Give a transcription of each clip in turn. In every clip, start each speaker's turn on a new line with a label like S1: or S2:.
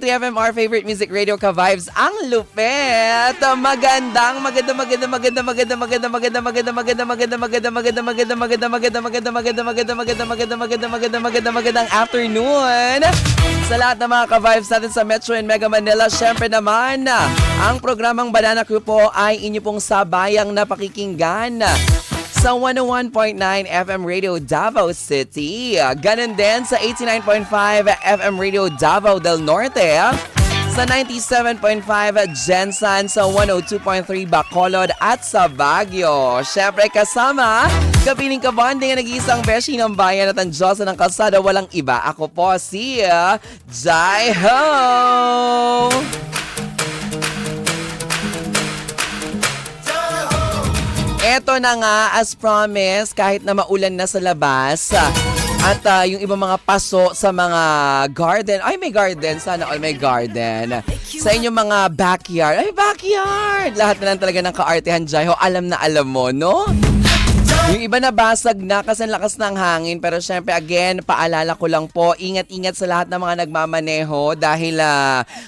S1: TFMR Favorite Music Radio ka-vibes ang lupet. Magandang afternoon sa lahat ng mga ka-vibes natin sa Metro and Mega Manila. Syempre naman, ang programang Banana Crew po ay inyo pong sabayang napakikinggan sa 101.9 FM Radio Davao City. Ganun din sa 89.5 FM Radio Davao del Norte. Sa 97.5 Gensan, sa 102.3 Bacolod at sa Baguio. Syempre kasama, kapiling kabonding ang nag-iisang beshi ng bayan at ang Diyosa ng kalsada walang iba. Ako po si Jai Ho! Eto na nga, as promised, kahit na maulan na sa labas, at yung ibang mga paso sa mga garden. Ay, may garden. Sana all may garden. Sa inyong mga backyard. Ay, backyard! Lahat na lang talaga ng kaartehan, Jaiho. Alam na alam mo, no? Yung iba na basag na kasi ang lakas ng hangin. Pero syempre, again, paalala ko lang po, ingat-ingat sa lahat ng mga nagmamaneho dahil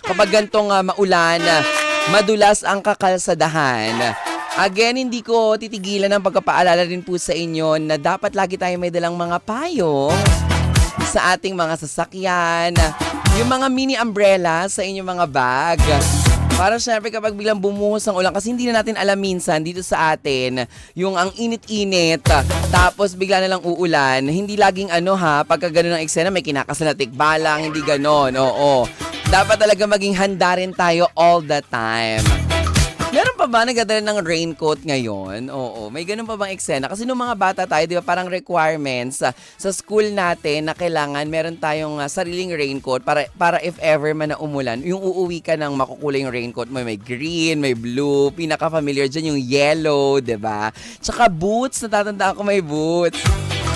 S1: kapag gantong maulan, madulas ang kakalsadahan. Again, hindi ko titigilan ng pagpapaalala rin po sa inyo na dapat lagi tayo may dalang mga payong sa ating mga sasakyan, yung mga mini umbrella sa inyong mga bag. Para syempre kapag bilang bumuhos ang ulan, kasi hindi na natin alam minsan dito sa atin, yung ang init-init, tapos bigla na lang uulan, hindi laging pagka gano'n ang eksena, may kinakasal na tikbalang, hindi gano'n, oo. Dapat talaga maging handa rin tayo all the time. Meron pa ba nagdadala ng raincoat ngayon? Oo, may ganun pa bang eksena? Kasi nung mga bata tayo, di ba parang requirements sa school natin na kailangan meron tayong sariling raincoat para if ever man na umulan, yung uuwi ka ng makukulay yung raincoat mo, may green, may blue, pinaka-familiar dyan yung yellow, di ba? Tsaka boots, natatandaan ko may boots.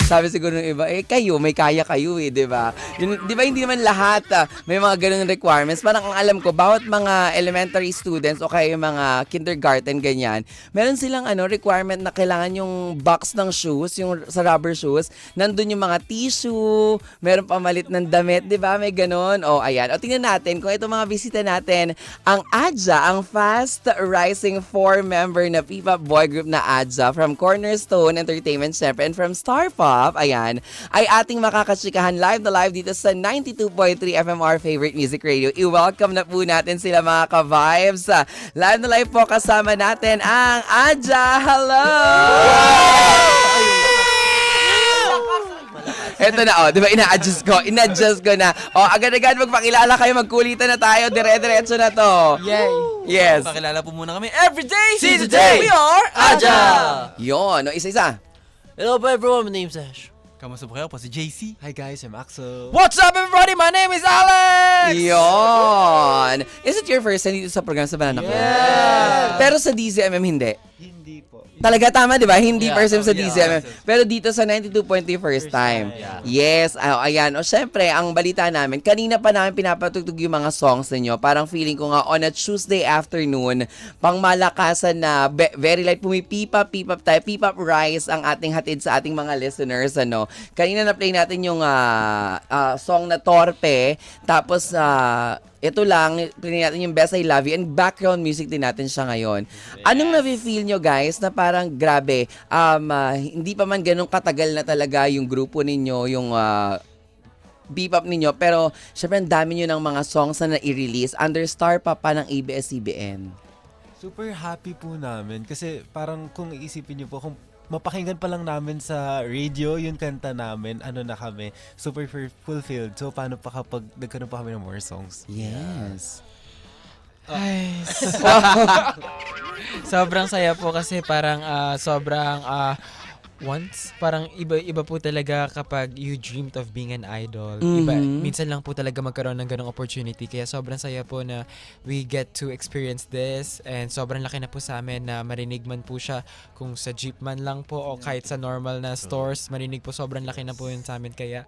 S1: Sabi siguro ng iba, kayo, may kaya kayo di ba? Di ba hindi naman lahat may mga ganun requirements. Parang ang alam ko, bawat mga elementary students o kaya yung mga kindergarten, ganyan, meron silang requirement na kailangan yung box ng shoes, yung sa rubber shoes, nandun yung mga tissue, meron pamalit ng damit, di ba? May ganun. O, ayan. O, tingnan natin kung ito mga bisita natin, ang AJA, ang fast rising 4-member na P-pop boy group na AJA from Cornerstone Entertainment, syempre, and from Star Pop, ayan, ay ating makakatsikahan live na live dito sa 92.3 FMR Favorite Music Radio. I-welcome na po natin sila mga ka-vibes. Live na live po kasama natin ang AJA. Hello! Eto na, di ba, ina-adjust ko na. Agad-agad magpakilala kayo, magkulitan na tayo, dire-diretso na to.
S2: Yay!
S1: Yes.
S2: Pakilala po muna kami. Everyday
S1: CJ!
S2: We are AJA!
S1: Yun, isa-isa.
S2: Hello po everyone, my name's Ash. Kamusta po kayo? Po si JC.
S3: Hi guys, I'm Axel.
S2: What's up everybody? My name is Alex!
S1: Yun. Is it your first time dito sa program sa Banana Crew?
S2: Yeah!
S1: Pero sa DZMM hindi.
S3: Hindi po.
S1: Talaga tama, di ba? Hindi
S2: Yeah,
S1: first time sa
S2: yeah,
S1: DZMM.
S2: yeah.
S1: Pero dito sa 92.3 first time.
S3: Yeah.
S1: Yes. Ayan. O syempre, ang balita namin, kanina pa namin pinapatugtog yung mga songs ninyo. Parang feeling ko nga on a Tuesday afternoon, pang malakasan na very light pumipipap tayo. P-pop Rise ang ating hatid sa ating mga listeners. Kanina na-play natin yung song na Torpe. Tapos, ito lang, play natin yung Best I Love You and background music din natin siya ngayon. Anong na-feel nyo guys na parang grabe, hindi pa man ganun katagal na talaga yung grupo ninyo, yung P-pop ninyo, pero syempre ang dami nyo ng mga songs na na-release under Star pa ng ABS-CBN.
S3: Super happy po namin kasi parang kung iisipin niyo po, kung mapakinggan pa lang namin sa radio yung kanta namin, na kami, super fulfilled. So, paano pa kapag nagkaroon pa kami ng more songs?
S1: Yes.
S2: Ay, sobrang saya po kasi parang once, parang iba po talaga kapag you dreamed of being an idol. Iba, minsan lang po talaga magkaroon ng ganong opportunity. Kaya sobrang saya po na we get to experience this. And sobrang laki na po sa amin na marinig man po siya kung sa jeep man lang po o kahit sa normal na stores. Marinig po, sobrang laki na po yun sa amin. Kaya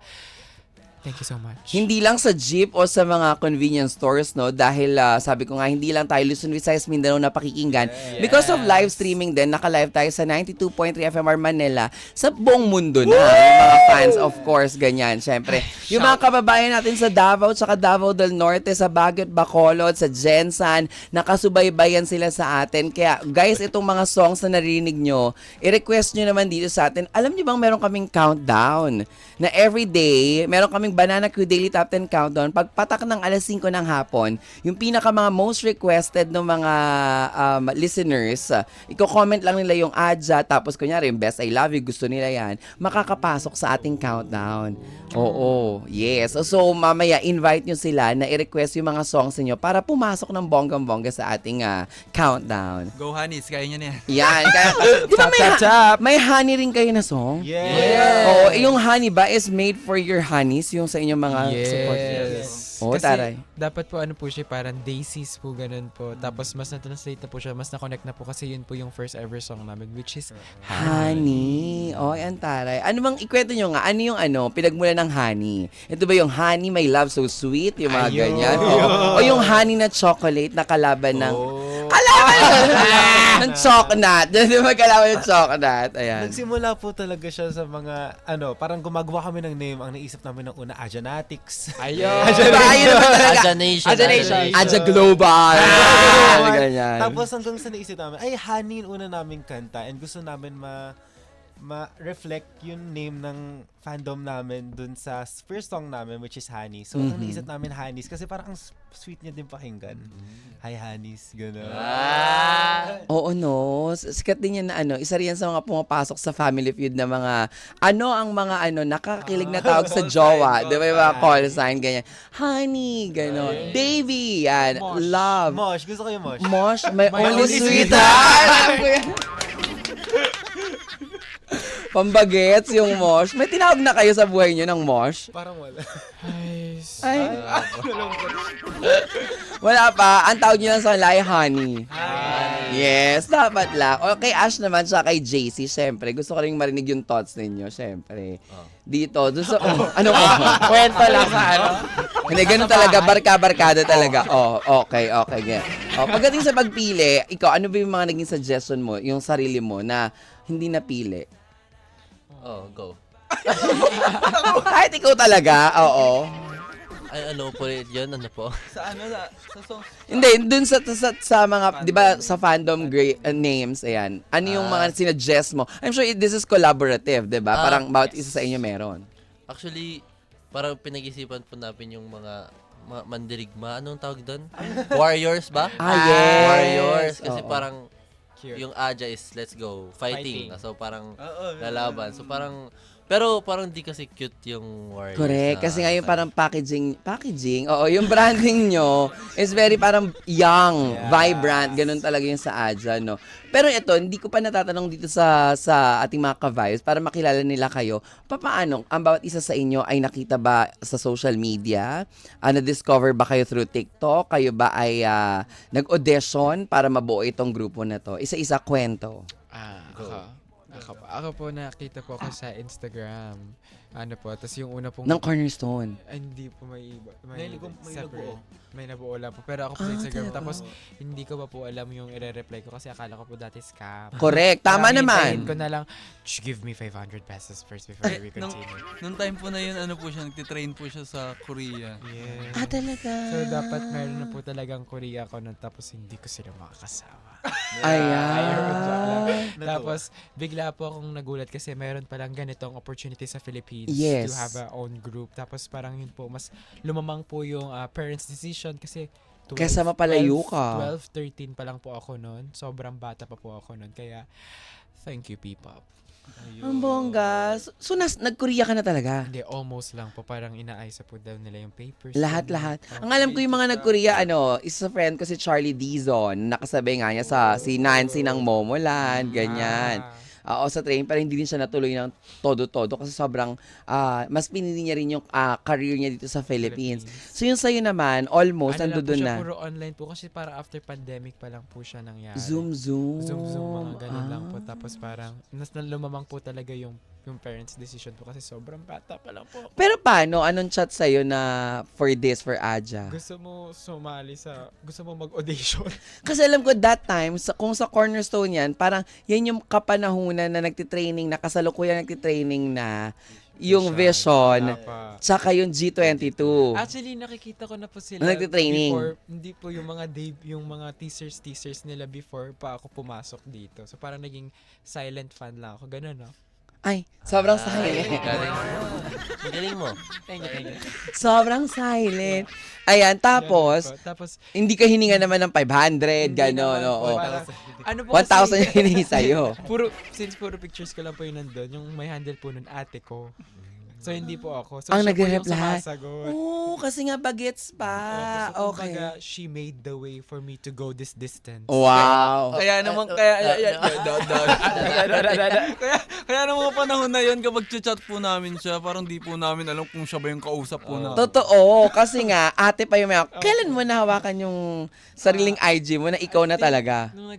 S2: Thank you so much.
S1: Hindi lang sa jeep o sa mga convenience stores, no? Dahil sabi ko nga, hindi lang tayo Luzon, Visayas, Mindanao na pakikinggan. Because of live streaming din, naka-live tayo sa 92.3 FMR Manila sa buong mundo na. Yung mga fans, of course, ganyan. Siyempre, yung mga kababayan natin sa Davao, tsaka Davao del Norte, sa Baguio, Bacolod, sa Jensan, nakasubaybayan sila sa atin. Kaya, guys, itong mga songs na narinig nyo, i-request nyo naman dito sa atin. Alam nyo bang meron kaming countdown na everyday, meron kaming Banana Crew Daily Top 10 Countdown. Pagpatak ng alas 5 ng hapon, yung pinaka mga most requested ng mga listeners, i-comment lang nila yung adja, tapos kunyari yung Best I Love You, gusto nila yan, makakapasok sa ating countdown. Oo, yes. So, mamaya, invite nyo sila na i-request yung mga songs niyo para pumasok ng bonggang-bongga sa ating countdown.
S4: Go Hanis, kaya niya na yan.
S1: Yan. Kaya, di ba may honey rin kayo na song?
S3: Yeah.
S1: Oo, yung honey ba is made for your honeys, yung sa inyong mga support? Oo,
S2: Kasi
S1: taray.
S2: dapat po ano po siya, parang daisies po ganun po. Tapos mas na-translate na po siya, mas na-connect na po kasi yun po yung first ever song namin, which is
S1: Honey. Oh, yan taray. Ano bang ikwento nyo nga? Ano yung pinagmula ng honey? Ito ba yung honey, my love so sweet? Yung mga ganyan? O yung honey na chocolate na kalaban ng... ng chocolate. Di ba kalaban ng chocolate? Ayan.
S3: Nagsimula po talaga siya sa mga, parang gumagawa kami ng name. Ang naisip namin ng una, Ajanatics.
S2: Ayun!
S1: Ayun naman talaga.
S5: Aja Nation.
S1: Aja Global. Ganyan.
S3: Tapos hanggang sa naisip namin, ay, honey yung una naming kanta. And gusto namin ma-reflect yung name ng fandom namin dun sa first song namin, which is Honey. So, ang naisip namin Honeys kasi parang ang sweet niya din pakinggan. Hi, Honeys. Gano'n.
S1: Oo, no. Sikat din yan na isa rin yan sa mga pumapasok sa Family Feud na mga, ang mga nakakilig na tawag sa jowa. Di ba yung mga call sign, ganyan. Honey, gano'n. Baby, yan. Love.
S3: Mosh. Gusto ko yung Mosh.
S1: Mosh, my only
S3: only
S1: sweetheart. Alam ko yan. Pambagets yung Mosh. May tinawag na kayo sa buhay nyo ng Mosh?
S3: Parang wala.
S1: Ay. Wala pa. Ang tawag nyo lang sa kanila ay Honey. Yes, dapat lang. O kay Ash naman, siya kay JC, syempre. Gusto ko rin marinig yung thoughts ninyo, syempre. Dito, doon sa... kwento lang sa Hindi, ganun talaga. Barka-barkada talaga. Okay. Ganyan. Pagdating sa pagpili, ikaw, ano ba yung mga naging suggestion mo, yung sarili mo na hindi napili?
S5: Go.
S1: Kahit ikaw talaga, oo.
S5: Ay, ano po yun? Ano po?
S4: Sa song.
S1: Hindi, dun sa mga, di ba, sa fandom names, ayan. Ano yung mga sinuggest mo? I'm sure this is collaborative, di ba? Parang bawat isa sa inyo meron.
S5: Actually, parang pinag-isipan po namin yung mga mandirigma. Anong tawag doon? Warriors ba?
S1: Yes.
S5: Warriors. Kasi
S1: Oo.
S5: parang
S2: Cute.
S5: yung Aja is let's go. Fighting.
S2: Fighting.
S5: So parang lalaban. So parang pero parang di kasi cute yung Warriors.
S1: Correct.
S5: na
S1: Kasi ngayon
S5: kanta.
S1: parang packaging, oo, yung branding nyo is very parang young, vibrant, ganun talaga yung sa Aja, no? Pero ito, hindi ko pa natatanong dito sa ating mga ka-vibes para makilala nila kayo. Paano, ang bawat isa sa inyo ay nakita ba sa social media? Na-discover ba kayo through TikTok? Kayo ba ay nag-audition para mabuo itong grupo na to? Isa-isa kwento.
S2: Ako po nakita po ako sa Instagram. Tapos yung una pong...
S1: Ng Cornerstone.
S2: Ay, hindi po may iba.
S3: May
S2: separate.
S3: nabuo.
S2: May nabuo lang po. Pero ako po sa Instagram.
S1: talaga?
S2: Tapos hindi ko pa po alam yung i-reply ko kasi akala ko po dati scam.
S1: Correct. Tama
S2: Parang
S1: naman.
S2: hintayin ko na lang, "Shh, give me 500 pesos first before we continue."
S4: Nung time po na yun, nagtitrain po siya sa Korea.
S2: Yeah.
S1: Talaga.
S2: So, dapat meron na po talagang Korea ako nun tapos hindi ko sila makakasama.
S1: Ayan.
S2: Tapos, bigla po akong nagulat kasi meron palang ganitong opportunity sa Philippines
S1: Yes.
S2: to have a own group. Tapos, parang yun po, mas lumamang po yung parents' decision kasi
S1: Kesa mapalayo ka.
S2: 12, 13 pa lang po ako noon. Sobrang bata pa po ako noon. Kaya, thank you, P-Pop.
S1: Ang bongga. So nag-Korea ka na talaga?
S2: Hindi, almost lang po. Parang inaayos po daw nila yung papers.
S1: Lahat. Ang alam ko yung mga nag-Korea, isa sa friend ko si Charlie Dizon. Nakasabay nga niya si Nancy ng Momoland, ganyan. Oo, sa train, pero hindi din siya natuloy ng todo-todo kasi sobrang, mas pinili niya rin yung career niya dito sa Philippines. So yung sa'yo naman, almost,
S2: Ano lang po
S1: nandoon
S2: siya,
S1: na.
S2: puro online po kasi para after pandemic pa lang po siya nangyari.
S1: Zoom,
S2: Zoom, mga ganun lang po. Tapos parang, lumamang po talaga yung yung parents' decision po kasi sobrang bata pa lang po ako.
S1: Pero paano? Anong chat sa'yo na for Aja?
S2: Gusto mo sumali gusto mo mag-audition?
S1: Kasi alam ko that time, kung sa Cornerstone yan, parang yan yung kapanahunan na nagtitraining na, kasalukuyan nagtitraining na yung Vision,
S2: Wala pa.
S1: tsaka yung G22.
S2: Actually, nakikita ko na po sila
S1: Nagtitraining.
S2: before, hindi po yung mga yung mga teasers nila before pa ako pumasok dito. So parang naging silent fan lang ako. Ganun, no?
S1: Ay, sobrang
S5: Ay,
S1: silent.
S5: galing mo. Ang galing mo.
S2: Thank you.
S1: Sobrang silent. Ayan, tapos,
S2: Ganun po. Tapos,
S1: hindi ka hininga naman ng 500,
S2: hindi
S1: gano'n,
S2: naman po,
S1: oo.
S2: parang, ano po
S1: 1,000 yung hiningi sa'yo.
S2: Since puro pictures ko lang po yun nandun, yung may handle po nun ate ko. So, hindi po ako. So,
S1: Ang
S2: siya po yung
S1: nagre-reply.
S2: sumasagot.
S1: Oo, kasi nga bagets pa.
S2: So,
S1: Okay.
S2: kumbaga, she made the way for me to go this distance.
S1: Wow.
S4: Kaya naman, kaya naman mga panahon na yun, kapag chat po namin siya, parang di po namin alam kung siya ba yung kausap po namin.
S1: Totoo, kasi nga, ate pa yung may... Kailan mo nahawakan yung sariling IG mo na ikaw na talaga?
S2: Nung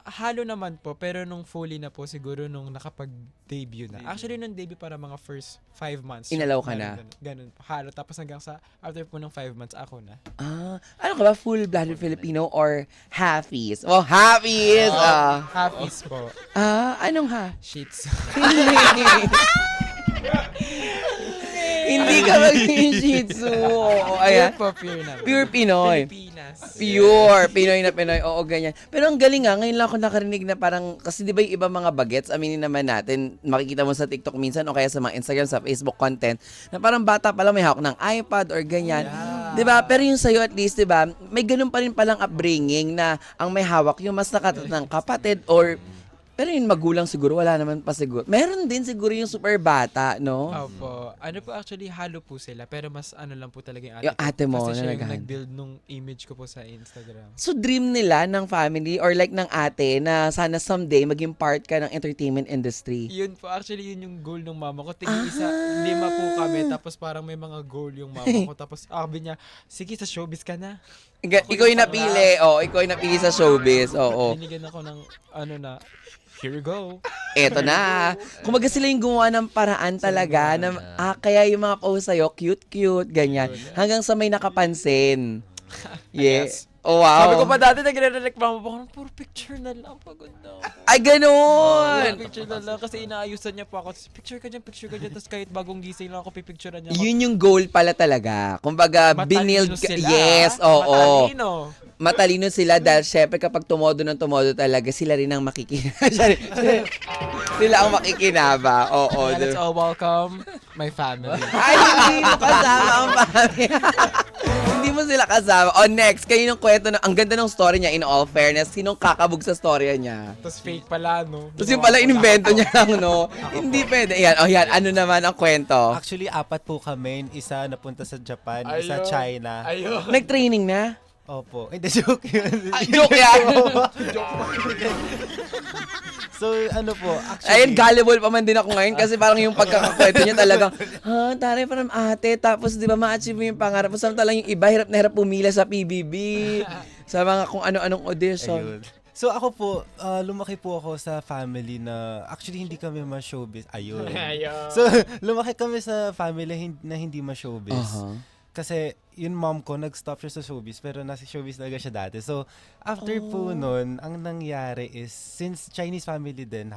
S2: halo naman po, pero nung fully na po, siguro nung nakapag-debut na. Actually, nung debut para mga first 5 months.
S1: Inalaw ka na?
S2: Ganun po, halo. Tapos hanggang sa, after po ng 5 months, ako na.
S1: Ano ka ba? Full-blooded Filipino or halfies? Oh, halfies!
S2: Half-is po.
S1: Anong ha?
S2: Shih Tzu.
S1: Hindi ka maging Shih Tzu. Oo, ayan.
S2: Pure po, pure na.
S1: Pure Pinoy.
S2: Pilipinas.
S1: Pure. Pinoy na Pinoy. Oo, ganyan. Pero ang galing nga, ngayon lang ako nakarinig na parang, kasi di ba yung ibang mga bagets, aminin naman natin, makikita mo sa TikTok minsan o kaya sa mga Instagram, sa Facebook content, na parang bata pa lang may hawak ng iPad or ganyan. Di ba? Pero yung sa'yo at least, di ba, may ganun pa rin palang upbringing na ang may hawak yung mas nakatatang kapatid or pero yung magulang siguro, wala naman pa siguro. Meron din siguro yung super bata, no?
S2: Opo. Ano po actually, halo po sila. Pero mas ano lang po talaga yung ate
S1: Yung
S2: ko.
S1: ate mo
S2: Kasi
S1: na
S2: siya yung
S1: naghahan.
S2: nag-build nung image ko po sa Instagram.
S1: So dream nila ng family or like ng ate na sana someday maging part ka ng entertainment industry.
S2: Yun po, actually yun yung goal ng mama ko. Tig-isa, 5 po kami. Tapos parang may mga goal yung mama ko. Tapos sabi niya, sige sa showbiz ka na.
S1: Ikaw yung napili. Ikaw yung napili sa showbiz. Oo.
S2: Binigyan ako ng ano na, here we go.
S1: Eto na. Kumaga sila yung gumawa ng paraan talaga na kaya yung mga post sa'yo, cute, ganyan. Hanggang sa may nakapansin. Yes. Oh,
S2: Sabi ko
S1: wow.
S2: pa dati, nagre-reklamo pa ako, puro picture na lang, pagod na ako.
S1: Ay, ganun!
S2: Picture na lang, kasi inaayusan niya pa ako. Picture ka dyan, tapos kahit bagong gising lang ako, pipicturean niya ako.
S1: Yun yung goal pala talaga. Kumbaga,
S2: Matalino sila.
S1: yes, oo.
S2: Matalino.
S1: Matalino sila dahil syempre kapag tumodo talaga, sila rin ang sila ang makikinaba. Oo.
S2: Yeah, let's all welcome my family.
S1: Ay, hindi mo kasama ang family. Hindi mo sila kasama. Next, kayo yung kwento na, ang ganda ng story niya, in all fairness, sinong kakabog sa story niya?
S2: Tapos fake pala, no?
S1: Tapos yung pala, inimbento niya lang, no? Hindi pwede. Yan, ano naman ang kwento?
S3: Actually, 4 po kami. Isa napunta sa Japan, isa China.
S2: Ayun.
S1: Nag-training na?
S3: Opo. Hindi, joke yun.
S1: Joke yan!
S3: So, ano po, actually...
S1: Ayun, gullible pa man din ako ngayon kasi parang yung pagkakakwento niya talagang, taray parang ate, tapos di ba ma-achieve mo yung pangarap mo, samantalang yung iba, hirap na hirap pumila sa PBB, sa mga kung ano-anong audition.
S3: Ayun. So ako po, lumaki po ako sa family na, actually hindi kami ma-showbiz. Ayun. So, lumaki kami sa family na hindi ma-showbiz.
S1: Uh-huh.
S3: Kasi yung mom ko, nag-stop siya sa showbiz, pero nasa showbiz talaga siya dati. So, after po nun, ang nangyari is, since Chinese family din,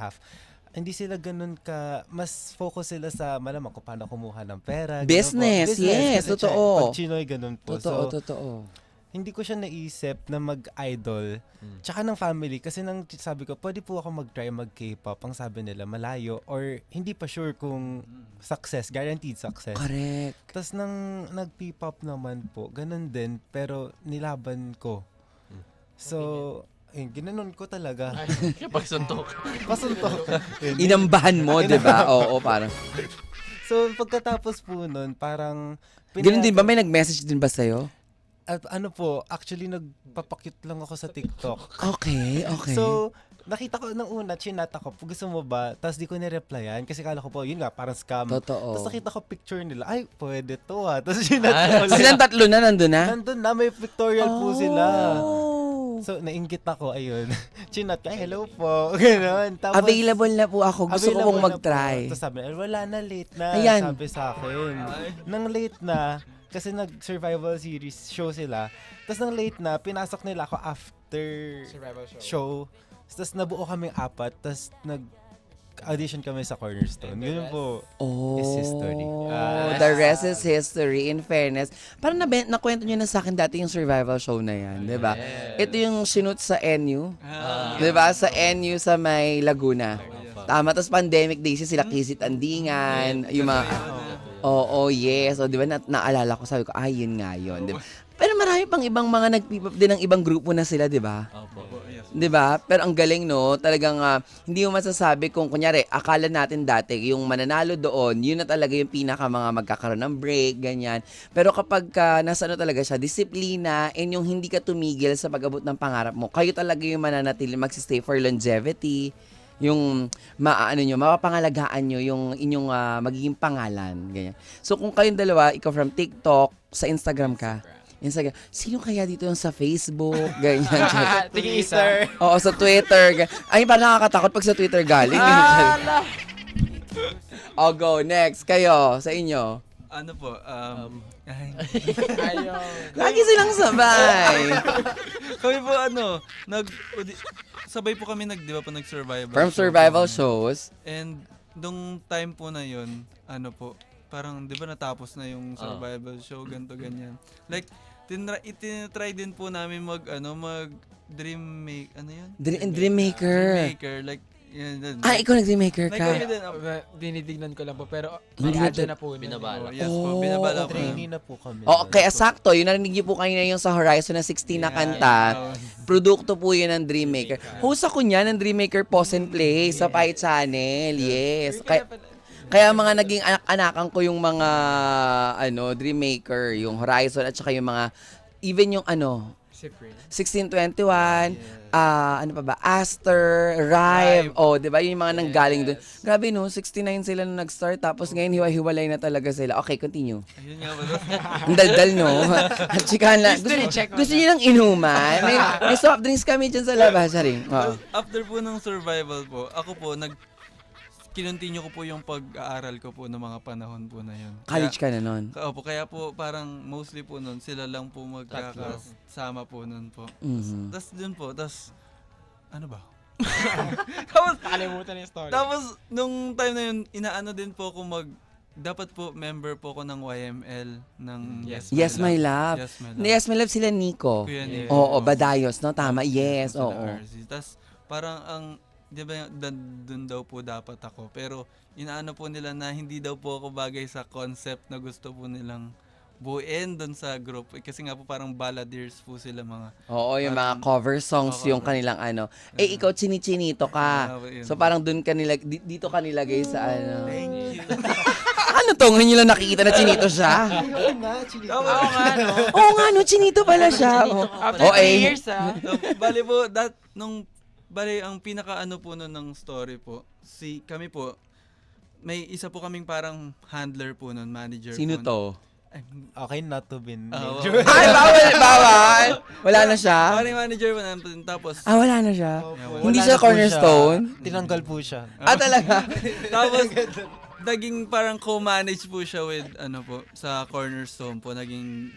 S3: hindi sila ganun mas focus sila sa, malamang kung paano kumuha ng pera. ganun po.
S1: Business, yes,
S3: Kasi
S1: totoo.
S3: Pag Chinoy, ganun po.
S1: Totoo.
S3: Hindi ko siya naisip na mag-idol. Tsaka ng family. Kasi sabi ko, pwede po ako mag-try mag-K-pop. Ang sabi nila, malayo. Or hindi pa sure kung success, guaranteed success.
S1: Correct.
S3: Tapos nag-P-pop naman po, ganun din. Pero nilaban ko. So, ginanon ko talaga.
S5: Pagsuntok.
S3: Pasuntok.
S1: Inambahan mo, di ba? Oo, parang.
S3: So, pagkatapos po nun, parang...
S1: Ganun din ba? May nag-message din ba sa'yo?
S3: At ano po, actually nagpapakit lang ako sa TikTok.
S1: Okay.
S3: So, nakita ko nung una, chinat ako, gusto mo ba? Tapos di ko ni-replyan kasi kala ko po, yun nga, parang scam.
S1: Totoo.
S3: Tapos nakita ko picture nila, ay, pwede to Tapos chinat ko ulit.
S1: Silang tatlo na nandun na?
S3: Nandun na, may pictorial po sila. So, nainggit ako, ayun. Chinat ka, hello po. Ganon. Tapos,
S1: Available na po ako. Gusto ko pong
S3: available na
S1: mag-try.
S3: po. Tapos sabi, wala na, late na.
S1: Ayan.
S3: Sabi sa akin. Nang late na, kasi nag-survival series show sila. Tapos nang late na, pinasok nila ako after
S2: Survival
S3: show. Tapos nabuo kaming 4. Tapos nag-audition kami sa Cornerstone. Yun po.
S1: Oh,
S3: Is history.
S1: the rest is history. In fairness, parang nakwento nyo na sa akin dati yung survival show na yan, di ba? Ito yung sinut sa NU, di ba? Sa NU sa may Laguna. Tama, tapos pandemic days sila Kisit Andingan, yung mga... Oo, yes. O, di ba, naalala ko, sabi ko, yun nga yun. Di ba? Pero marami pang ibang mga nag-pop up din ng ibang grupo na sila, di ba? Di ba? Pero ang galing, no? Talagang hindi mo masasabi kung, kunyari, akala natin dati, yung mananalo doon, yun na talaga yung pinaka mga magkakaroon ng break, ganyan. Pero kapag nasa ano talaga siya, disiplina, and yung hindi ka tumigil sa pag-abot ng pangarap mo, kayo talaga yung mananatili, magsistay for longevity, yung mapapangalagaan nyo yung inyong magiging pangalan, ganyan. So kung kayong dalawa, ikaw from TikTok, sa Instagram ka, Instagram, sino kaya dito yung sa Facebook, ganyan.
S2: Tingin isa.
S1: Oo, sa Twitter. Ay, parang nakakatakot pag sa Twitter galing. Oh, go. Next. Kayo, sa inyo.
S4: Ano po,
S2: Ayaw.
S1: Lagi silang sabay.
S4: kami po sabay po kami di ba po nag-survival.
S1: From
S4: show
S1: survival
S4: kami.
S1: shows.
S4: And nung time po na yun, parang di ba natapos na yung survival show, ganto ganyan. Like, itinatry din po namin mag dream make,
S1: Dreammaker.
S4: Dreammaker, like, yan.
S1: Ikaw nag-dreammaker
S4: Like,
S1: ka.
S4: kami din,
S2: Dinidignan ko lang po, pero
S1: Hindi
S2: may
S1: na-
S2: adya na po.
S5: Binabala.
S4: yes po, binabala po.
S3: Trainee na po kami.
S1: Oo, kaya sakto. Yung narinig niyo po kanina yung sa Horizon na 16 na kanta. Produkto po yun ng Dreammaker. Host ako niyan ng Dreammaker Pause and Play sa Pi Channel. Yes. Kaya mga naging anak-anakan ko yung mga Dreammaker, yung Horizon at saka yung mga even yung 1621, ano pa ba? Aster, Rive. Oh, 'di ba? Yung mga nanggaling doon. Grabe no, 69 sila nung nag-start tapos ngayon hiwa-hiwalay na talaga sila. Okay, continue.
S4: Ayun nga ba?
S1: Ang daldal no. At chikahan lang. Gusto niyo ng inuman? May soft drinks kami dyan sa labas. Rin.
S4: After po ng survival po, ako po kinontinue ko po yung pag-aaral ko po ng mga panahon po na yun.
S1: College ka na nun.
S4: Kaya po parang mostly po nun, sila lang po magkakasama po nun po.
S1: Mhm.
S4: Tapos dun po, ano ba?
S2: Nakalimutan yung story.
S4: Tapos nung time na yun, inaano din po ako dapat po member po ako ng YML ng
S1: Yes, my love.
S4: Yes, my love.
S1: Yes, my love sila Nico.
S4: Kuya Nico.
S1: Oo, Badayos, no? Tama. Yes,
S4: Sila
S1: oo.
S4: RZ. Tapos parang di ba dun daw po dapat ako. Pero inaano po nila na hindi daw po ako bagay sa concept na gusto po nilang buuin dun sa group. Kasi nga po parang balladeers po sila mga.
S1: Oo, yung mga cover songs, yung kanilang ikaw chini-chinito ka.
S4: Yun.
S1: So parang dun dito ka nilagay sa
S4: Thank you.
S1: Ano to? Ngayon nyo lang nakikita na chinito siya? Oo nga, no, chinito pala siya.
S2: After 3 years,
S4: Bali po, ang pinaka po nun ng story po, kami po, may isa po kaming parang handler po nun, manager
S1: Sino
S4: po.
S1: to?
S3: Okay, not to be
S4: Oo.
S1: Ay, bawal! Wala na siya?
S4: Parang manager po namin, tapos,
S1: Wala na siya. Hindi
S3: Wala
S1: siya
S3: na po
S1: cornerstone?
S3: Tinanggal po siya.
S1: Talaga?
S4: tapos, naging parang co-manage po siya with, sa Cornerstone po, naging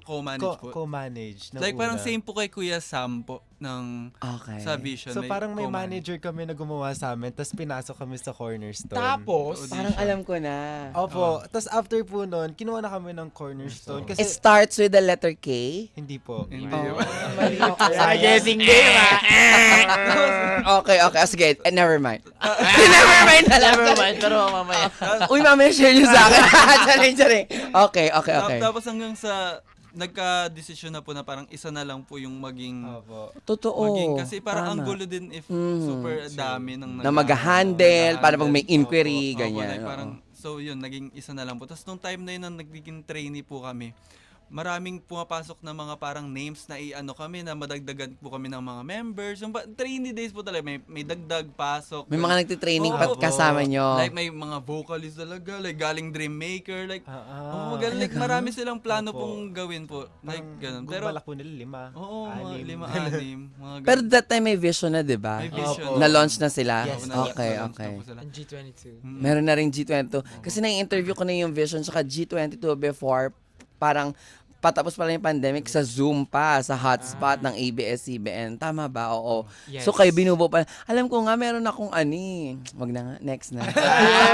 S4: co-manage po.
S3: Co-manage. ng
S4: Like parang
S3: una.
S4: same po kay Kuya Sam po,
S1: Okay.
S4: sa Vision.
S3: So parang may
S4: co-manage.
S3: manager kami na gumawa sa amin, tapos pinasok kami sa Cornerstone.
S2: tapos,
S1: Parang alam ko na.
S3: Opo. Tapos after po nun, kinuha na kami ng Cornerstone.
S1: It
S3: Kasi
S1: starts with the letter K?
S3: hindi po.
S4: Hindi.
S2: guessing game,
S1: Okay. Sige. Never mind. Never mind na lang.
S5: Never mind, pero mamaya.
S1: Uy, mamaya share nyo sa akin. Charing. Okay.
S4: Tapos hanggang sa nagka-desisyon na po na parang isa na lang po yung maging
S3: Opo.
S1: Totoo.
S4: kasi parang ang
S1: Tama.
S4: gulo din if
S1: Mhm.
S4: super dami ng
S1: Na mag-handle, para pag may inquiry,
S4: Opo,
S1: ganyan.
S4: like parang, so yun, naging isa na lang po. Tapos nung time na yun, nung nagiging trainee po kami, maraming pumapasok na mga parang names na i-ano kami na madagdagan po kami ng mga members. Yung trainee days po talaga may dagdag pasok.
S1: May mga nagtitraining
S4: Oo.
S1: kasama nyo.
S4: Like may mga vocalist talaga, like galing Dreammaker, like magaling, like
S1: Talaga?
S4: marami silang plano
S3: Opo.
S4: pong gawin po. Like ganun.
S3: Pero,
S4: Pero
S3: balak po nila 5.
S4: oo, mga 5, 6, mga ganun.
S1: Pero that time may vision na, di ba?
S4: May vision.
S1: Na-launch na sila?
S2: Yes.
S1: Okay,
S4: Na-launch
S1: okay.
S4: na po sila.
S2: Ang G22.
S1: Meron na rin G22. Kasi na-interview ko na yung vision saka G22 before, parang patapos pala yung pandemic sa Zoom pa, sa hotspot ng ABS-CBN. Tama ba? Oo.
S2: Yes.
S1: So kayo binubo pa. Alam ko nga, meron akong ani. Wag na nga. Next na.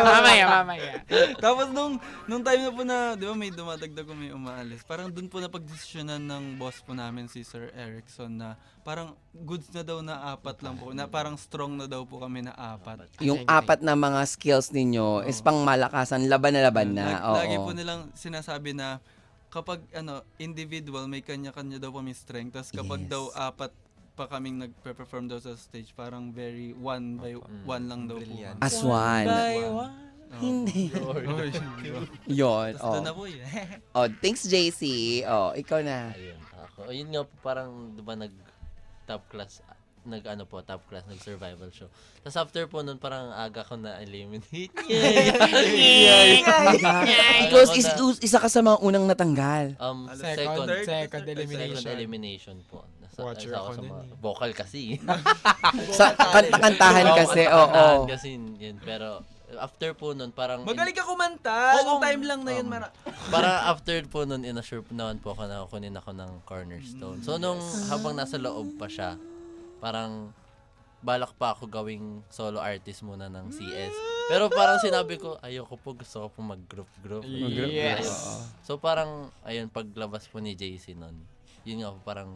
S2: mamaya.
S4: Tapos nung time na po na, di ba may dumadagdag ko may umaalis, parang dun po napagdesisyonan ng boss po namin si Sir Erickson na parang goods na daw na 4 lang po, na parang strong na daw po kami na 4.
S1: Yung 4 na mga skills ninyo is pang malakasan, laban na laban na.
S4: Lagi
S1: Oo.
S4: po nilang sinasabi na kapag individual, may kanya-kanya daw kami strength. Tapos kapag
S1: Yes.
S4: daw 4 pa kaming nagpe-perform daw sa stage, parang very one by one lang daw
S3: Brilliant.
S4: po.
S1: As one.
S4: Oo.
S1: Hindi.
S4: Oy,
S1: Yun.
S4: Tapos doon na po yun.
S1: Oh, thanks JC. Oh, ikaw na.
S5: Ayun, ako. Ayun nga po, parang, di ba, top class, top class, nag-survival show. Tapos after po nun, parang aga ko na-eliminate.
S1: Because isa ka sa mga unang natanggal.
S2: Second elimination.
S5: Second elimination po.
S2: Watcher ako
S5: sa
S2: nun
S5: mga
S2: eh.
S5: vocal kasi.
S1: Sa kantahan kasi, oo.
S5: Kantahan kasi yun. Pero after po nun, parang...
S4: Magaling ka kumanta.
S5: Oo,
S4: Nung time lang na yun,
S5: Para after po nun, inassure po naman po ako na kunin ako ng cornerstone. So nung habang nasa loob pa siya, parang balak pa ako gawing solo artist muna ng CS. Pero parang sinabi ko, ayoko po, gusto ko po mag-group.
S2: Yes.
S5: So parang, ayun, paglabas po ni JC nun, yun nga po, parang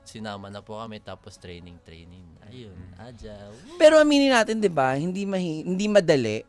S5: sinama na po kami, tapos training. Ayun, aja.
S1: Pero aminin natin, 'di ba? Hindi madali.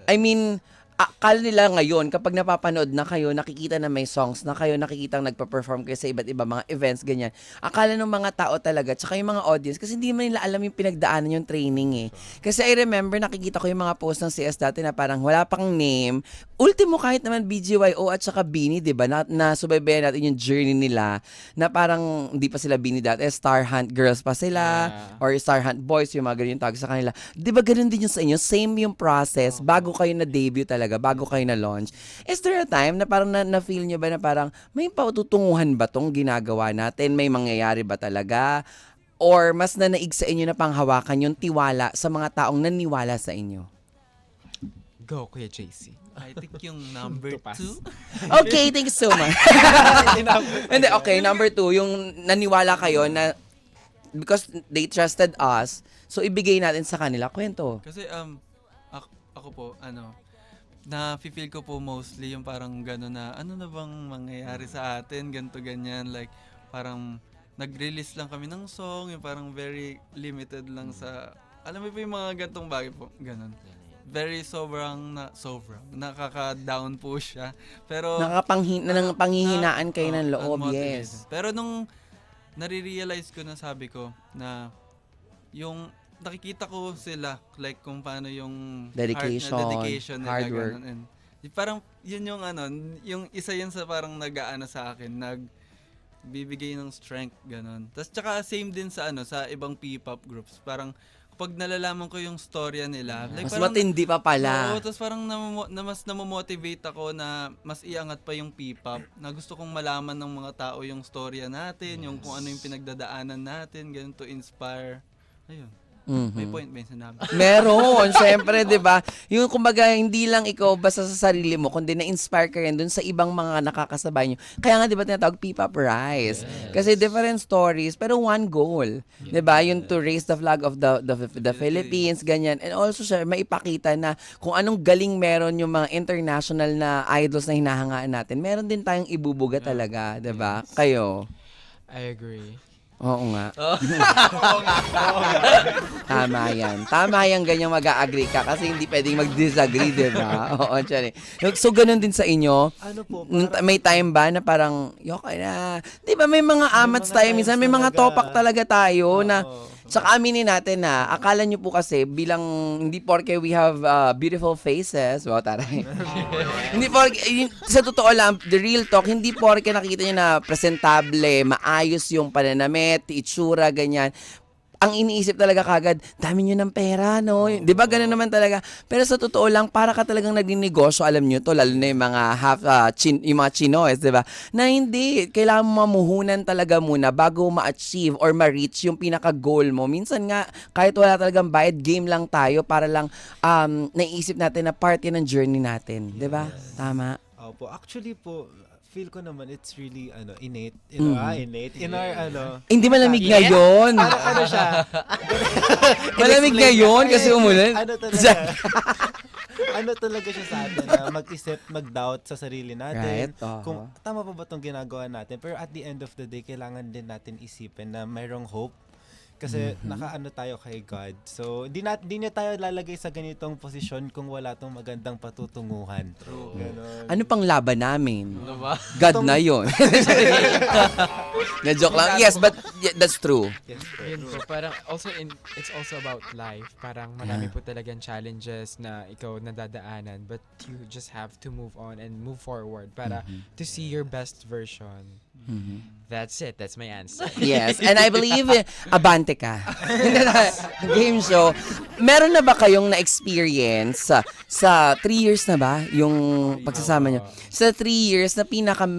S1: I mean, akala nila ngayon, kapag napapanood na kayo, nakikita na may songs na kayo, nakikita nagpa-perform kayo sa iba't iba mga events, ganyan. Akala ng mga tao talaga, tsaka yung mga audience, kasi hindi man nila alam yung pinagdaanan yung training eh. Kasi I remember, nakikita ko yung mga post ng CS dati na parang wala pang name. Ultimo kahit naman BGYO at saka Beanie, di ba? Na subaybayan natin yung journey nila, na parang hindi pa sila Beanie dati, Star Hunt Girls pa sila, or Star Hunt Boys, yung mga ganyan tawag sa kanila. Di ba ganun din yung sa inyo? Same yung process, bago kayo na-debut talaga, bago kayo na-launch. Is there a time na parang na-feel nyo ba na parang may patutunguhan ba tong ginagawa natin? May mangyayari ba talaga? Or mas nanaig sa inyo na panghawakan yung tiwala sa mga taong naniwala sa inyo?
S2: Go, Kuya JC.
S4: I think yung number
S2: To pass.
S4: 2.
S1: Okay, thank you so much. Hindi, okay, number 2, yung naniwala kayo na because they trusted us, so ibigay natin sa kanila. Kwento.
S4: Kasi ako po, na-feel ko po mostly yung parang gano'n na, ano na bang mangyayari sa atin, ganto ganyan, like parang nag-release lang kami ng song, yung parang very limited lang sa, alam mo po yung mga gantong bagay po, gano'n. Very sobrang nakaka-down po siya. Pero
S1: Panghihinaan kayo ng loob,
S4: unmotivated.
S1: yes.
S4: Pero nung nare-realize ko na, sabi ko na yung nakikita ko sila, like kung paano yung dedication nila,
S1: hard work.
S4: ganun. And parang yun yung yung isa yun sa parang nag-aano sa akin, nagbibigay ng strength, ganun. Tapos tsaka same din sa sa ibang P-pop groups. Parang pag nalalaman ko yung storya nila, like
S1: Mas
S4: parang,
S1: matindi pa pala.
S4: oo, tapos parang mas namomotivate ako na mas iangat pa yung P-pop, na gusto kong malaman ng mga tao yung storya natin, yung kung ano yung pinagdadaanan natin, ganun, to inspire. Ayun. May point ba yung sinabi?
S1: Meron, syempre, 'di ba? Yung kumbaga hindi lang ikaw basta sa sarili mo, kundi na-inspire ka rin dun sa ibang mga nakakasabay nyo. Kaya nga 'di ba tinatawag P-pop Rise? Kasi different stories pero one goal, 'di ba? Yung to raise the flag of the Philippines, ganyan. And also siya maipakita na kung anong galing meron yung mga international na idols na hinahangaan natin. Meron din tayong ibubuga talaga, 'di ba? Kayo.
S2: I agree.
S1: Oo nga. Tama yan. Tama yan, ganyan mag-a-agree ka kasi hindi pwedeng mag-disagree, di ba? Oo, sorry. So, ganun din sa inyo?
S3: Ano po,
S1: May time ba na parang, okay na. Di ba may mga amats tayo minsan, may mga
S3: talaga.
S1: topak talaga tayo na Tsaka aminin natin na, akala nyo po kasi bilang, hindi porke we have beautiful faces, wow, taray. Hindi porke, sa totoo lang, the real talk, hindi porke nakikita nyo na presentable, maayos yung pananamit, itsura, ganyan. Ang iniisip talaga kagad, dami nyo ng pera, no? Di ba ganun naman talaga? Pero sa totoo lang, para ka talagang naging negosyo, alam nyo to, lalo na yung mga yung mga Chinoes, di ba? Na hindi, kailangan mo mamuhunan talaga muna bago ma-achieve or ma-reach yung pinaka-goal mo. Minsan nga, kahit wala talagang bayad, game lang tayo para lang naiisip natin na part yan ng journey natin. Di ba? Tama.
S3: Opo, actually po, feel ko naman it's really innate. Innate. In our
S1: Hindi malamig ngayon.
S3: ano siya?
S1: Malamig ngayon kasi umulan.
S3: Ano talaga siya sa atin na mag-isip, mag-doubt sa sarili natin.
S1: Right, oo.
S3: Kung tama pa ba itong ginagawa natin. Pero at the end of the day, kailangan din natin isipin na mayroong hope. Kasi nakaano tayo kay God. So, di niya tayo lalagay sa ganitong posisyon kung wala tong magandang patutunguhan. Ganon.
S1: Ano pang laban namin?
S5: Ano ba?
S1: God na yun. Na-joke lang. Yes, but that's true.
S3: Yes, po.
S2: Yun po, parang it's also about life. Parang marami po talagang challenges na ikaw nadadaanan, but you just have to move on and move forward para to see your best version. That's it. That's my answer.
S1: Yes, and I believe abante ka. Game show. Meron na ba kayong na-experience sa 3 years na ba yung pagsasama nyo? Sa 3 years na pinaka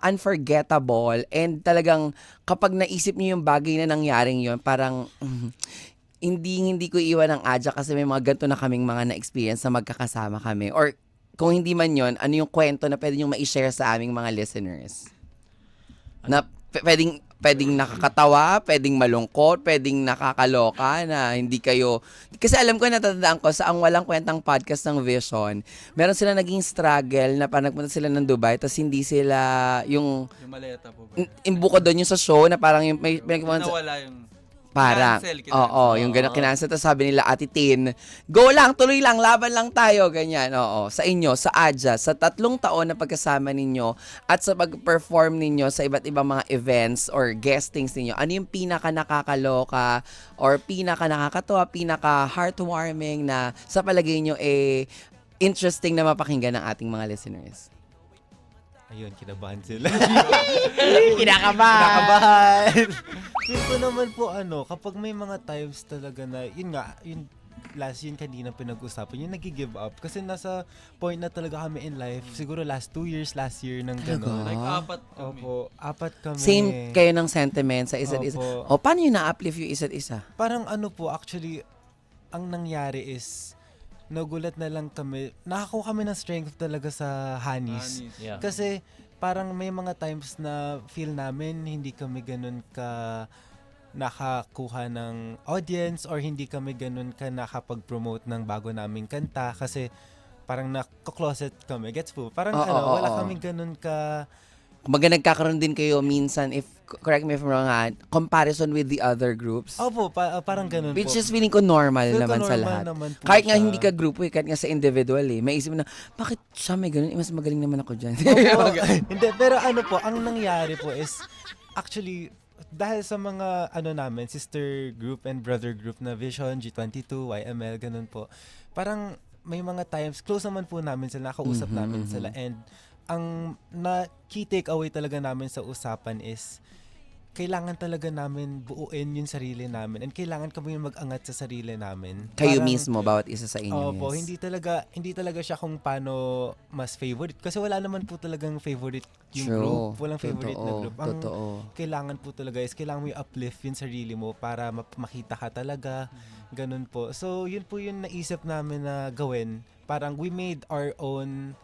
S1: unforgettable and talagang kapag naisip niyo yung bagay na nangyaring yun, parang hindi ko iwan ng adya kasi may mga ganito na kaming mga na-experience na magkakasama kami. Or kung hindi man yun, ano yung kwento na pwede nyo ma-share sa aming mga listeners? Na pwedeng nakakatawa, pwedeng malungkot, pwedeng nakakaloka na hindi kayo... Kasi alam ko, natatandaan ko, sa ang walang kwentang podcast ng Vision, meron sila naging struggle na parang nagpunta sila ng Dubai, tapos hindi sila yung...
S4: Yung maleta po ba?
S1: Imbuko doon yung sa show na parang yung may
S4: Nawala yung...
S1: para.
S4: Cancel.
S1: Oo, yung gano'n kinansel. Tapos sabi nila, Ate Tin, go lang, tuloy lang, laban lang tayo, ganyan. Oo, sa inyo, sa Adja, sa 3 taon na pagkasama ninyo at sa pag-perform ninyo sa iba't ibang mga events or guestings ninyo, ano yung pinaka nakakaloka or pinaka nakakatawa, pinaka heartwarming na sa palagay nyo interesting na mapakinggan ng ating mga listeners?
S3: Ayun, kinabahan sila.
S1: Kinakabahan!
S3: Feel ko naman po kapag may mga times talaga na, yun kanina pinag-usapan, yung nag-give up. Kasi nasa point na talaga kami in life, siguro last 2 years, last year, ng gano'n.
S4: Like 4 kami.
S3: Opo, 4 kami.
S1: Same kayo ng sentiment sa isa't isa.
S3: Opo.
S1: O, paano yun na-uplift yung isa't isa?
S3: Parang po, actually, ang nangyari is, nagulat na lang kami, nakakuha kami ng strength talaga sa Hanis.
S5: Yeah.
S3: Kasi parang may mga times na feel namin hindi kami ganun ka nakakuha ng audience or hindi kami ganun ka nakapag-promote ng bago naming kanta kasi parang naka-closet kami. Gets po? Parang wala kami ganun ka...
S1: Kumbaga nagkakaroon din kayo minsan, if correct me if I'm wrong, comparison with the other groups.
S3: Opo, parang ganun
S1: Which
S3: po.
S1: is feeling ko normal
S3: Feel ko
S1: naman sa
S3: normal
S1: lahat.
S3: naman po
S1: Kahit nga
S3: siya.
S1: hindi ka grupo kahit nga sa individual may isip mo na, bakit siya may ganun? Mas magaling naman ako dyan.
S3: Opo. Hindi, pero po, ang nangyari po is, actually, dahil sa mga namin, sister group and brother group na Vision, G22, YML, ganun po. Parang may mga times, close naman po namin sila, nakausap namin sila, and ang key takeaway talaga namin sa usapan is kailangan talaga namin buuin yung sarili namin and kailangan kami yung mag-angat sa sarili namin.
S1: Kayo
S3: Parang,
S1: mismo, bawat isa sa inyo.
S3: Opo,
S1: yes.
S3: hindi talaga siya kung paano mas favorite. Kasi wala naman po talagang favorite yung
S1: True.
S3: group. Walang favorite na group. Ang
S1: Totoo.
S3: kailangan po talaga is kailangan mo i-uplift yung sarili mo para makita ka talaga. Ganun po. So, yun po yung naisip namin na gawin. Parang we made our own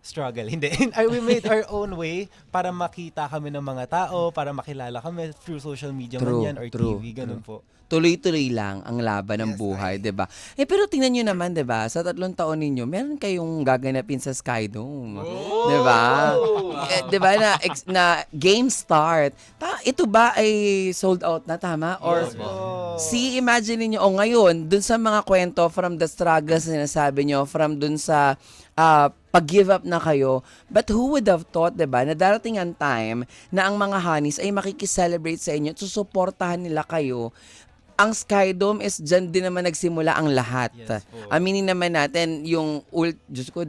S3: struggle. Hindi. We made our own way para makita kami ng mga tao, para makilala kami through social media man yan or TV. Ganun po.
S1: Tuloy-tuloy lang ang laban ng buhay, 'di ba? Pero tingnan niyo naman, 'di ba? Sa 3 taon ninyo, meron kayong gaganapin sa Skydome. 'Di ba? 'Di ba na game start. Ito ba ay sold out na tama or see, imagine niyo ngayon dun sa mga kwento from the struggles na sinasabi niyo, from dun sa pag-give up na kayo. But who would have thought, 'di ba, na darating ang time na ang mga Hanis ay makikiselebrate sa inyo, susuportahan nila kayo ang Skydome is dyan din naman nagsimula ang lahat.
S3: Yes po.
S1: Aminin naman natin yung Diyos ko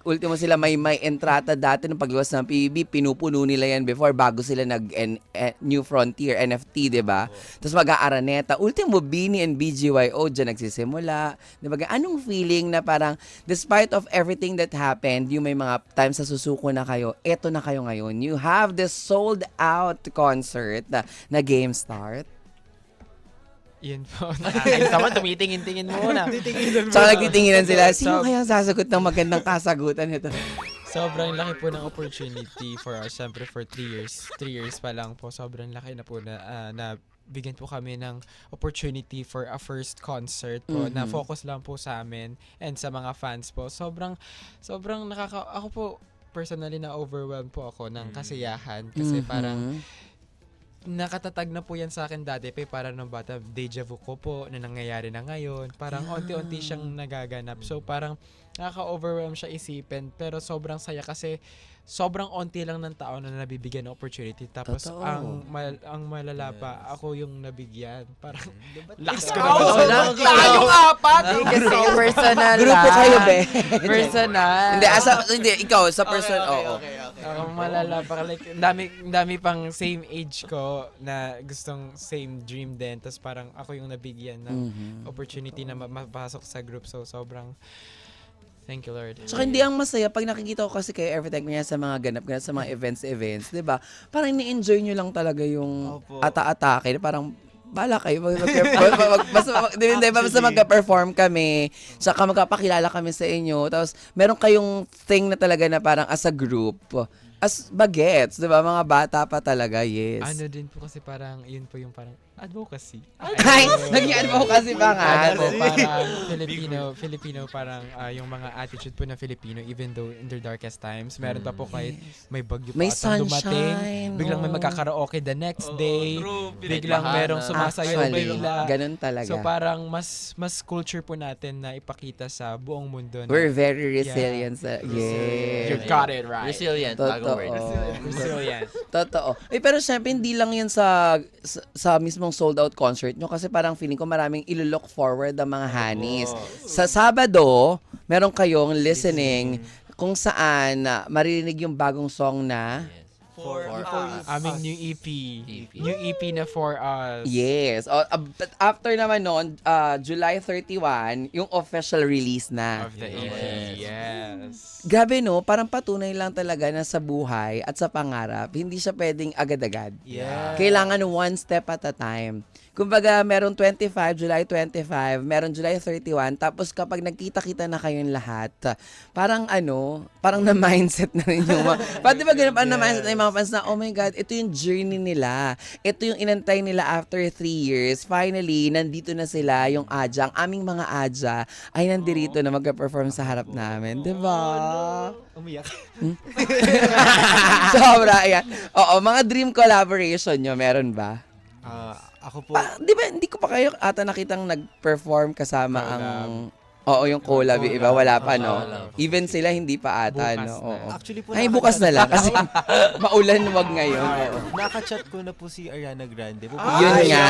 S1: ultimo sila may entrata dati nung pagluwas ng PBB, pinupuno nila yan before bago sila New Frontier, NFT, di ba? Tapos mag-aaraneta. Ultimo, Bini and BGYO dyan nagsisimula. Di ba? Anong feeling na parang despite of everything that happened, yung may mga times sa susuko na kayo, eto na kayo ngayon. You have this sold out concert na Game Start.
S2: Yun po. Nakakainis naman, tumitingin-tingin muna.
S1: Tsaka nagtitinginan sila, sino
S2: So-
S1: kaya sasagot ng magandang kasagutan nito?
S2: Sobrang laki po ng opportunity for us. Siyempre for 3 years. 3 years pa lang po. Sobrang laki na po na bigyan po kami ng opportunity for a first concert po na focus lang po sa amin and sa mga fans po. Sobrang ako po personally na overwhelmed po ako ng kasiyahan kasi parang nakatatag na po yan sa akin dati pa para nung bata, deja vu ko po na nangyayari na ngayon. Parang onti-onti siyang nagaganap. So parang nakaka-overwhelm siya isipin pero sobrang saya kasi sobrang onti lang ng tao na nabibigyan ng opportunity. Tapos
S1: Totoo.
S2: ang malala pa, ako yung nabigyan. Parang lakas
S1: Ikaw,
S2: ko naman.
S1: tayong apat!
S2: Kasi personal
S1: Grupo kayo, be.
S2: Personal.
S1: Hindi, ikaw, sa person, oo.
S2: Ako malala pa. Like, dami pang same age ko na gustong same dream din. Tapos parang ako yung nabigyan ng opportunity na mapasok sa group. So, sobrang thank you, Lord.
S1: Tsaka hindi ang masaya, pag nakikita ko kasi kayo every time kanya sa mga ganap, sa mga events, di ba? Parang ni-enjoy nyo lang talaga yung
S3: Opo.
S1: ata-atake. Parang, bala kayo. Basta magka-perform kami. Tsaka magkapakilala kami sa inyo. Tapos, meron kayong thing na talaga na parang as a group. As bagets, di ba? Mga bata pa talaga, yes.
S2: Ano din po kasi parang, yun po yung parang advocacy.
S1: Ay, naging advocacy pa nga.
S2: Ano po, parang Filipino, parang yung mga attitude po ng Filipino, even though in their darkest times, meron pa po kahit may bagyo pa
S1: May
S2: atang
S1: sunshine,
S2: biglang may
S1: oo.
S2: magkakaraoke the next day,
S4: true.
S2: biglang
S5: Pinagbahanan.
S2: merong sumasayaw
S1: Actually,
S2: bigla.
S1: ganun talaga.
S2: So parang mas culture po natin na ipakita sa buong mundo. Na,
S1: We're very resilient.
S2: you
S1: Yeah.
S2: got it right.
S5: Resilient, bagong word.
S2: Resilient.
S1: Totoo. Pero syempre, hindi lang yan sa mismong sold out concert nyo kasi parang feeling ko maraming ilo-look forward ang mga hanis. Sa Sabado, meron kayong listening kung saan maririnig yung bagong song na
S5: For
S2: Aming new EP. New EP na For Us.
S1: yes. But after naman noon, July 31, yung official release na.
S2: Of the EP. Yes.
S1: Grabe no, parang patunay lang talaga na sa buhay at sa pangarap, hindi siya pwedeng agad-agad.
S3: Yeah.
S1: Kailangan one step at a time. Kumbaga, meron July 25, meron July 31, tapos kapag nagkita-kita na kayong lahat, parang na-mindset na rin yung mga, pati ba ganun, na-mindset na yung mga fans na, oh my God, ito yung journey nila. Ito yung inantay nila after 3 years. Finally, nandito na sila, yung Aja. Ang aming mga Aja ay nandito na magka-perform sa harap namin. Diba?
S3: Umiyak.
S1: Sobra, ayan. Oo, mga dream collaboration nyo, meron ba?
S3: Ako po,
S1: Di ba, hindi ko pa kayo ata nakitang nag-perform kasama ang... Oo, yung collab, yung iba, wala pa, no?
S5: Wala.
S1: Even sila, hindi pa ata,
S2: Bukas
S1: no?
S2: na.
S1: Oo.
S3: actually po,
S1: Ay, bukas na lang, kasi maulan wag ngayon. Oo.
S3: nakachat ko na po si Ariana Grande.
S1: Yun nga,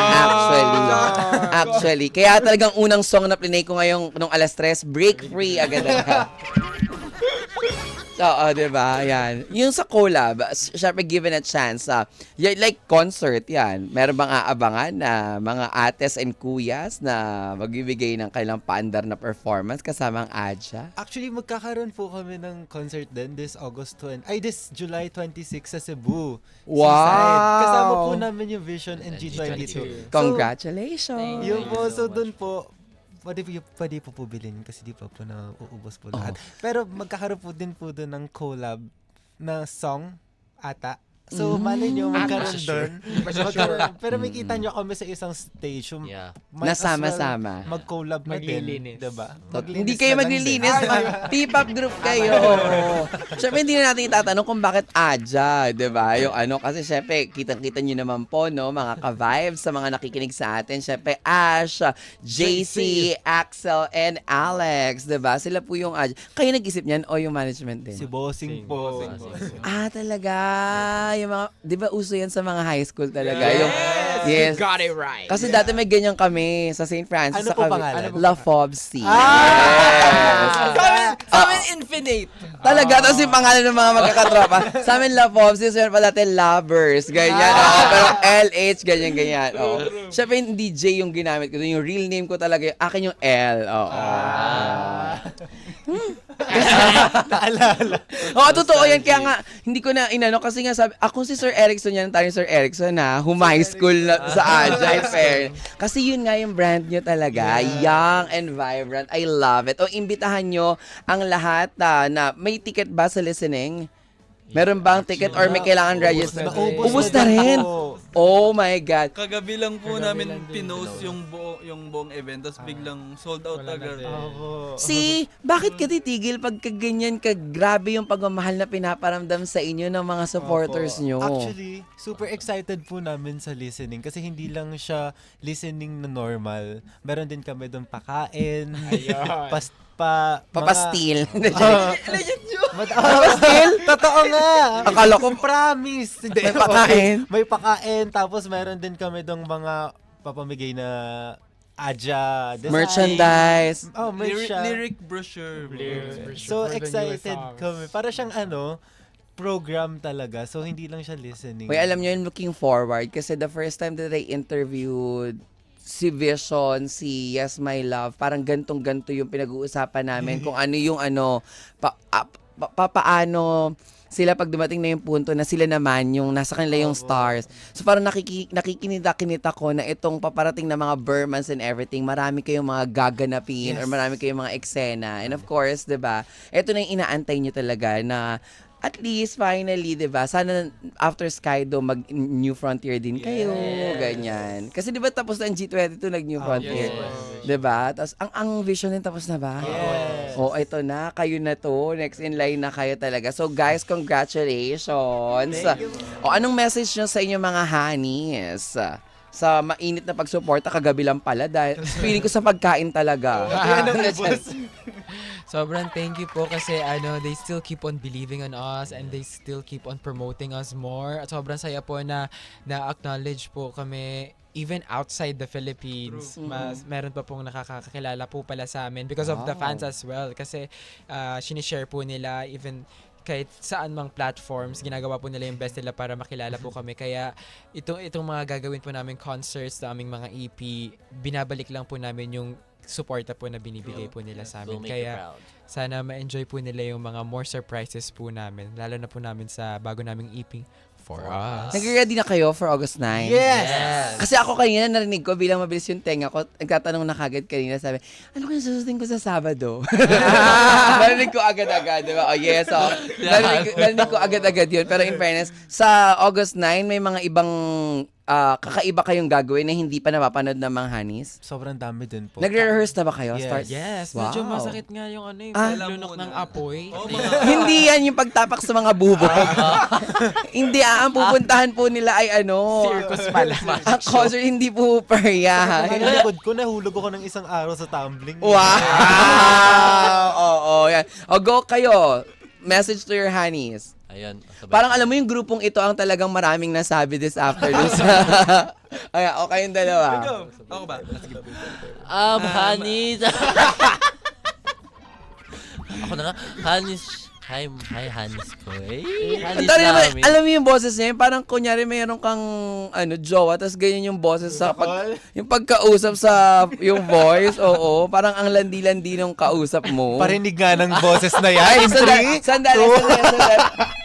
S1: actually. Kaya talagang unang song na plinay ko ngayong nung alas 3, Break Free agad-agad. Oo, diba? Yan. Yung sa collab, syempre given a chance, like concert, yan. Meron bang aabangan na mga ates and kuyas na magbibigay ng kailang paandar na performance kasama ang Aja?
S3: Actually, magkakaroon po kami ng concert din this July 26 sa Cebu.
S1: Wow!
S3: Seaside. Kasama po namin yung Vision and G22.
S1: Congratulations!
S3: Yun po, so dun po, pwede po bilhin kasi di pa po na uubos po lahat. Pero magkakaroon po din po doon ng collab na song ata. So, malay nyo, magkaroon doon. Pero makita nyo kami sa isang stage. So,
S5: Yeah.
S3: might as well
S1: Nasama-sama.
S3: mag-collab na din.
S2: Maglilinis.
S3: Diba?
S1: Hindi kayo
S3: na lang
S1: maglilinis,
S3: din.
S1: P-pop group kayo. Syempre, hindi na natin itatanong kung bakit Aja, di ba? Yung kasi syempre, kitang-kita nyo naman po, no, mga ka-vibes sa mga nakikinig sa atin. Syempre, Ash, JC, Axel, and Alex, di ba? Sila po yung Aja. Kayo nag-isip niyan o yung management din?
S3: Si Bossing po.
S1: Talaga. Yung mga, di ba uso yan sa mga high school talaga? Yung Yes.
S2: Got it right.
S1: Kasi dati may ganyan kami sa St. Francis.
S3: Ano
S1: sa
S3: po
S1: kami-
S3: pangalan?
S1: La Fobsy. Yes.
S2: Sa amin, infinite.
S1: Talaga, tapos yung pangalan ng mga magkakatropa. Sa amin, La Fobsy, so yun pa dati Lovers, ganyan. Pero LH, ganyan. Siyempre, hindi J yung ginamit ko. Yung real name ko talaga, akin yung L.
S3: Naalala.
S1: Oo, totoo yan. Kaya nga, hindi ko na inano. Kasi nga sabi, ako si Sir Erickson yan, tayo Sir Erickson na, high school na, sa Agile Fair. Kasi yun nga yung brand nyo talaga. Young and vibrant. I love it. O, imbitahan nyo ang lahat na may ticket ba sa listening? Meron bang ticket or may kailangan register? Ubus na rin. Oh my God.
S4: Kagabi lang po
S2: Kagabi
S4: namin
S2: lang din.
S4: pinost yung buong event, tapos biglang sold out
S2: Wala na
S4: agad.
S2: din.
S1: See, bakit ka titigil pag kaganyan ka grabe yung pagmamahal na pinaparamdam sa inyo ng mga supporters nyo?
S3: Actually, super excited po namin sa listening kasi hindi lang siya listening na normal. Meron din kami doon pakain,
S1: Papastil.
S3: Papastil? Totoo nga.
S1: Akala ko
S3: Promise. Hindi,
S1: may pakain.
S3: okay. May pakain. Tapos meron din kami dong mga papamigay na adja, design.
S1: Merchandise.
S3: Oh, merch siya.
S4: Lyric brochure.
S3: So excited kami. Para siyang program talaga. So hindi lang siya listening.
S1: Uy, alam nyo yun, looking forward. Kasi the first time that I interviewed si Vision, si Yes My Love, parang gantong-ganto yung pinag-uusapan namin kung ano yung paano sila pag dumating na yung punto na sila naman yung nasa kanila yung stars. So parang nakikinita ko na itong paparating na mga Burmans and everything, marami kayong mga gaganapin or marami kayong mga eksena. And of course, 'di ba? Ito na yung inaantay nyo talaga na at least finally, 'di ba? Sana after Skydo mag New Frontier din kayo, ganyan. Kasi 'di ba tapos na ang G22 nag New Frontier, 'di ba? Tapos ang Vision din tapos na ba?
S3: Yes.
S1: Oh, ito na, kayo na to. Next in line na kayo talaga. So guys, congratulations. O anong message nyo sa inyong mga honeys? Sa mainit na pagsuporta, kagabi lang pala dahil feeling ko sa pagkain talaga.
S2: Sobrang thank you po kasi they still keep on believing on us and they still keep on promoting us more. At sobrang saya po na acknowledge po kami even outside the Philippines. Meron pa pong nakakakilala po pala sa amin because of the fans as well. Kasi sinishare po nila even kahit saan mang platforms, ginagawa po nila yung best nila para makilala po kami. Kaya itong mga gagawin po namin concerts na aming mga EP, binabalik lang po namin yung suporta po na binibigay po nila sa amin.
S5: We'll make you
S2: Kaya
S5: proud.
S2: sana ma-enjoy po nila yung mga more surprises po namin. Lalo na po namin sa bago naming EP, For Us.
S1: Nag-ready na kayo for August 9?
S3: Yes!
S1: Kasi ako kanina narinig ko bilang mabilis yung tenga ko, nagtatanong na kagad kanina, sabi, ano kung susutin ko sa Sabado? Narinig ko agad-agad, di ba? Oh yes, narinig ko agad-agad yun. Pero in fairness, sa August 9, may mga ibang kakaiba kayong gagawin na hindi pa napapanood ng mga honeys?
S3: Sobrang dami din po.
S1: Nagre-rehearse na ba kayo?
S3: Yes.
S1: Start?
S2: Yes,
S1: Wow.
S2: medyo masakit nga yung yung
S1: Ah.
S2: paglunok ng apoy.
S1: Hindi yan yung pagtapak sa mga bubog. Hindi, ang pupuntahan po nila ay
S2: Circus pala.
S1: ang concert, hindi po perya.
S3: Ang likod ko, nahulog ako ng isang araw sa tumbling.
S1: Wow! Oo, yan. O, go kayo. Message to your honeys.
S5: Ayun. sabay.
S1: Parang alam mo yung grupong ito ang talagang maraming nasabi this afternoon. Ayan, o kayong dalawa.
S4: Ako ba? Sige.
S5: Hanis. Ako na nga. Hanis. Hi, Hanis ko. Hanis
S1: Ang tari naman,
S5: namin.
S1: alam mo yung boses niya, yung parang kunyari mayroon kang jowa, tapos ganyan yung boses sa yung pagkausap sa yung voice, oo, parang ang landi-landi ng kausap mo.
S3: Parinig nga ng boses na yan.
S1: Ay,
S3: In
S1: sandali.
S3: three,
S1: Sandali.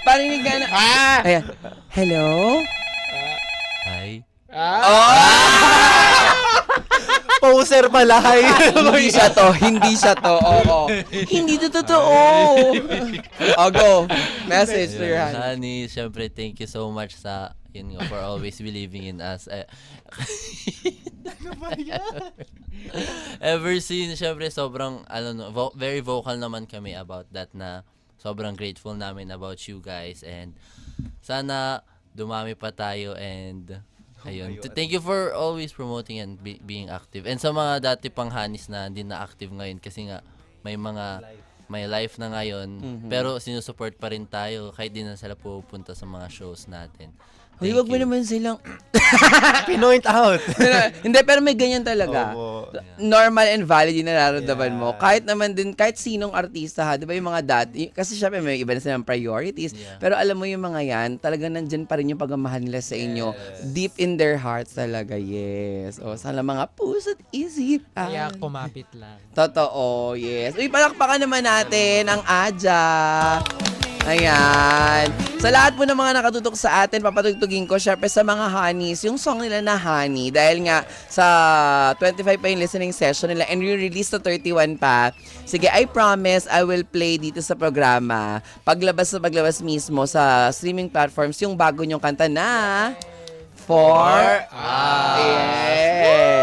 S1: Parinig ka na. Ayan. Hello?
S5: Hi.
S3: Poser pala.
S1: Hindi siya to. Oo. Hindi to totoo. O, go. Message to your hand.
S5: Hanis, syempre, thank you so much sa for always believing in us. Ever since, syempre, sobrang, very vocal naman kami about that na sobrang grateful namin about you guys and sana dumami pa tayo and ayun. Thank you for always promoting and being active. And sa mga dati pang Hanis na hindi na active ngayon kasi nga may life na ngayon pero sinusupport pa rin tayo kahit di na sila pupunta sa mga shows natin.
S1: Uy,
S5: Thank
S1: wag mo
S5: you.
S1: naman silang...
S3: Pinoint out.
S1: Hindi, pero may ganyan talaga.
S3: Opo.
S1: Normal and valid yung nararamdaman
S3: Yeah.
S1: mo. Kahit naman din, kahit sinong artista ha, di ba yung mga dati, kasi syempre may iba na silang priorities,
S5: Yeah.
S1: pero alam mo yung mga yan, talagang nandyan pa rin yung pagmamahal nila sa inyo. Deep in their hearts talaga, yes. O, sana mga puso't isip.
S2: Kaya kumapit lang.
S1: Totoo, yes. Uy, palakpakan naman natin ang Aja. Ayan. Sa lahat po ng mga nakatutok sa atin, papatugtugin ko syempre sa mga honeys, yung song nila na Honey. Dahil nga sa 25 pa yung listening session nila and re-release sa 31 pa. Sige, I promise I will play dito sa programa. Paglabas mismo sa streaming platforms yung bago nyong kanta na For Us. Yes.